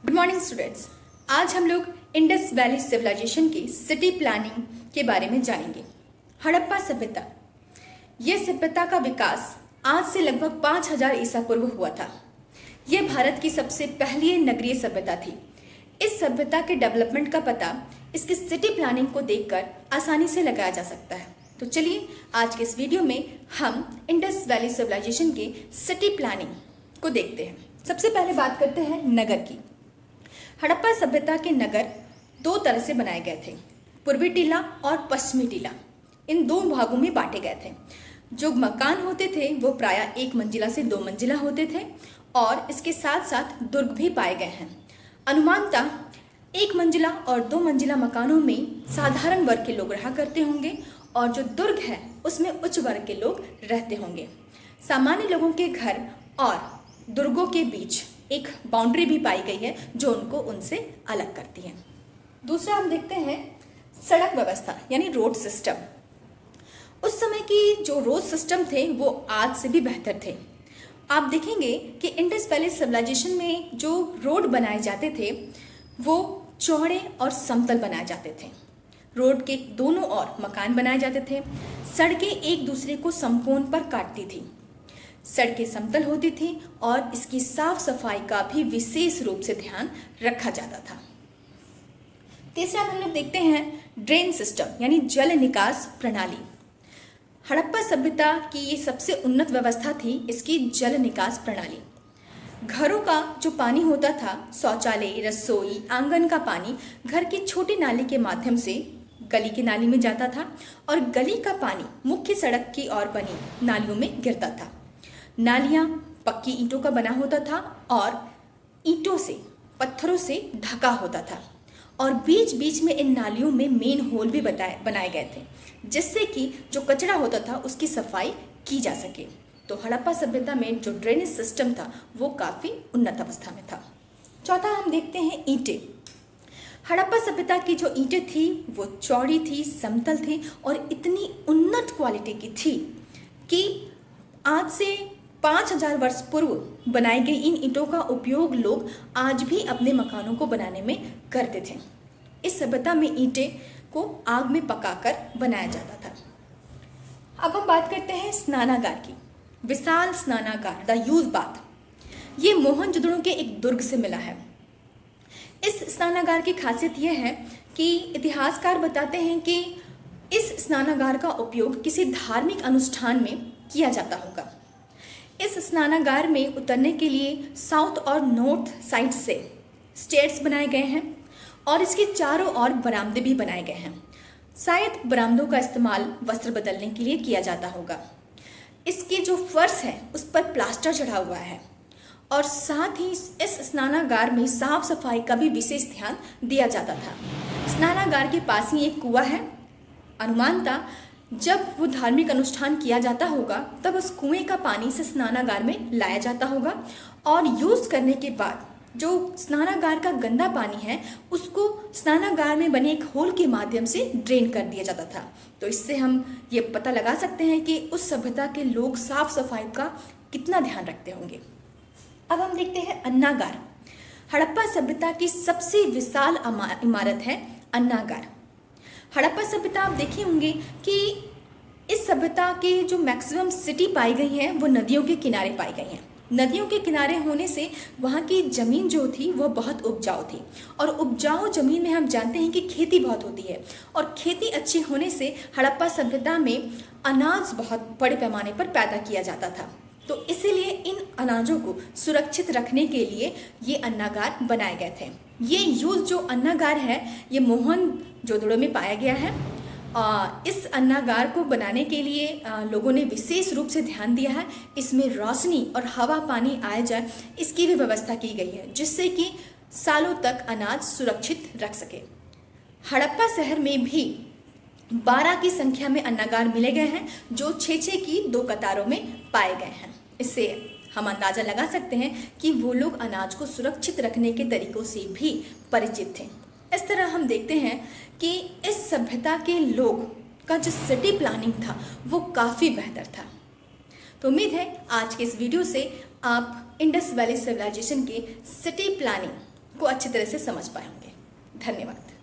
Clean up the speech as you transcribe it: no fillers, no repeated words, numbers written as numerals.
Good morning students. आज हम लोग इंडस वैली सिविलाइजेशन की सिटी प्लानिंग के बारे में जानेंगे। हड़प्पा सभ्यता, यह सभ्यता का विकास आज से लगभग 5000 ईसा पूर्व हुआ था। यह भारत की सबसे पहली नगरीय सभ्यता थी। इस सभ्यता के डेवलपमेंट का पता इसकी सिटी प्लानिंग को देखकर आसानी से लगाया जा सकता है। तो चलिए आज के इस वीडियो में हम इंडस वैली सिविलाइजेशन की सिटी प्लानिंग को देखते हैं। सबसे पहले बात करते हैं नगर की। हड़प्पा सभ्यता के नगर दो तरह से बनाए गए थे, पूर्वी टीला और पश्चिमी टीला। इन दो भागों में बांटे गए थे। जो मकान होते थे वो प्रायः 1 मंजिला से 2 मंजिला होते थे और इसके साथ साथ दुर्ग भी पाए गए हैं। अनुमानतः 1 मंजिला और 2 मंजिला मकानों में साधारण वर्ग के लोग रहा करते होंगे और जो दुर्ग है उसमें उच्च वर्ग के लोग रहते होंगे। सामान्य लोगों के घर और दुर्गों के बीच एक बाउंड्री भी पाई गई है जो उनको उनसे अलग करती है। दूसरा हम देखते हैं सड़क व्यवस्था यानी रोड सिस्टम। उस समय की जो रोड सिस्टम थे वो आज से भी बेहतर थे। आप देखेंगे कि इंडस वैली सिविलाइजेशन में जो रोड बनाए जाते थे वो चौड़े और समतल बनाए जाते थे। रोड के दोनों ओर मकान बनाए जाते थे। सड़कें एक दूसरे को समकोण पर काटती थी। सड़कें समतल होती थी और इसकी साफ सफाई का भी विशेष रूप से ध्यान रखा जाता था। तीसरा हम लोग देखते हैं ड्रेन सिस्टम यानी जल निकास प्रणाली। हड़प्पा सभ्यता की ये सबसे उन्नत व्यवस्था थी इसकी जल निकास प्रणाली। घरों का जो पानी होता था, शौचालय, रसोई, आंगन का पानी घर की छोटी नाली के माध्यम से गली की नाली में जाता था और गली का पानी मुख्य सड़क की ओर बनी नालियों में गिरता था। नालियाँ पक्की ईंटों का बना होता था और ईंटों से, पत्थरों से ढका होता था और बीच बीच में इन नालियों में मेन होल भी बनाए गए थे जिससे कि जो कचरा होता था उसकी सफाई की जा सके। तो हड़प्पा सभ्यता में जो ड्रेनेज सिस्टम था वो काफ़ी उन्नत अवस्था में था। चौथा हम देखते हैं ईंटें। हड़प्पा सभ्यता की जो ईंटें थी वो चौड़ी थी, समतल थी और इतनी उन्नत क्वालिटी की थी कि आज से 5000 वर्ष पूर्व बनाई गई इन ईंटों का उपयोग लोग आज भी अपने मकानों को बनाने में करते थे। इस सभ्यता में ईंटें को आग में पकाकर बनाया जाता था। अब हम बात करते हैं स्नानागार की। विशाल स्नानागार, द यूज बाथ, ये मोहनजोदड़ो के एक दुर्ग से मिला है। इस स्नानागार की खासियत यह है कि इतिहासकार बताते हैं कि इस स्नानागार का उपयोग किसी धार्मिक अनुष्ठान में किया जाता होगा। इस स्नानागार में उतरने के लिए साउथ और नॉर्थ साइड से स्टेयर्स बनाए गए हैं और इसके चारों ओर बरामदे भी बनाए गए हैं। शायद बरामदों का इस्तेमाल वस्त्र बदलने के लिए किया जाता होगा। इसके जो फर्श है उस पर प्लास्टर चढ़ा हुआ है और साथ ही इस स्नानागार में साफ सफाई का भी विशेष ध्यान दिया जाता था। स्नानागार के पास ही एक कुआं है। अनुमानतः जब वो धार्मिक अनुष्ठान किया जाता होगा तब उस कुएं का पानी से स्नानागार में लाया जाता होगा और यूज करने के बाद जो स्नानागार का गंदा पानी है उसको स्नानागार में बने एक होल के माध्यम से ड्रेन कर दिया जाता था। तो इससे हम ये पता लगा सकते हैं कि उस सभ्यता के लोग साफ सफाई का कितना ध्यान रखते होंगे। अब हम देखते हैं अन्नागार। हड़प्पा सभ्यता की सबसे विशाल इमारत है अन्नागार। हड़प्पा सभ्यता आप देखे होंगे कि इस सभ्यता के जो मैक्सिमम सिटी पाई गई हैं वो नदियों के किनारे पाई गई हैं। नदियों के किनारे होने से वहाँ की ज़मीन जो थी वह बहुत उपजाऊ थी और उपजाऊ ज़मीन में हम जानते हैं कि खेती बहुत होती है और खेती अच्छी होने से हड़प्पा सभ्यता में अनाज बहुत बड़े पैमाने पर पैदा किया जाता था। तो इसीलिए इन अनाजों को सुरक्षित रखने के लिए ये अन्नागार बनाए गए थे। ये यूज जो अन्नागार है ये मोहनजोदड़ो में पाया गया है। इस अन्नागार को बनाने के लिए लोगों ने विशेष रूप से ध्यान दिया है। इसमें रोशनी और हवा पानी आया जाए इसकी भी व्यवस्था की गई है जिससे कि सालों तक अनाज सुरक्षित रख सके। हड़प्पा शहर में भी 12 की संख्या में अन्नागार मिले गए हैं जो 6-6 की 2 कतारों में पाए गए हैं। इससे हम अंदाज़ा लगा सकते हैं कि वो लोग अनाज को सुरक्षित रखने के तरीकों से भी परिचित थे। इस तरह हम देखते हैं कि इस सभ्यता के लोग का जो सिटी प्लानिंग था वो काफ़ी बेहतर था। तो उम्मीद है आज के इस वीडियो से आप इंडस वैली सिविलाइजेशन के सिटी प्लानिंग को अच्छी तरह से समझ पाए होंगे। धन्यवाद।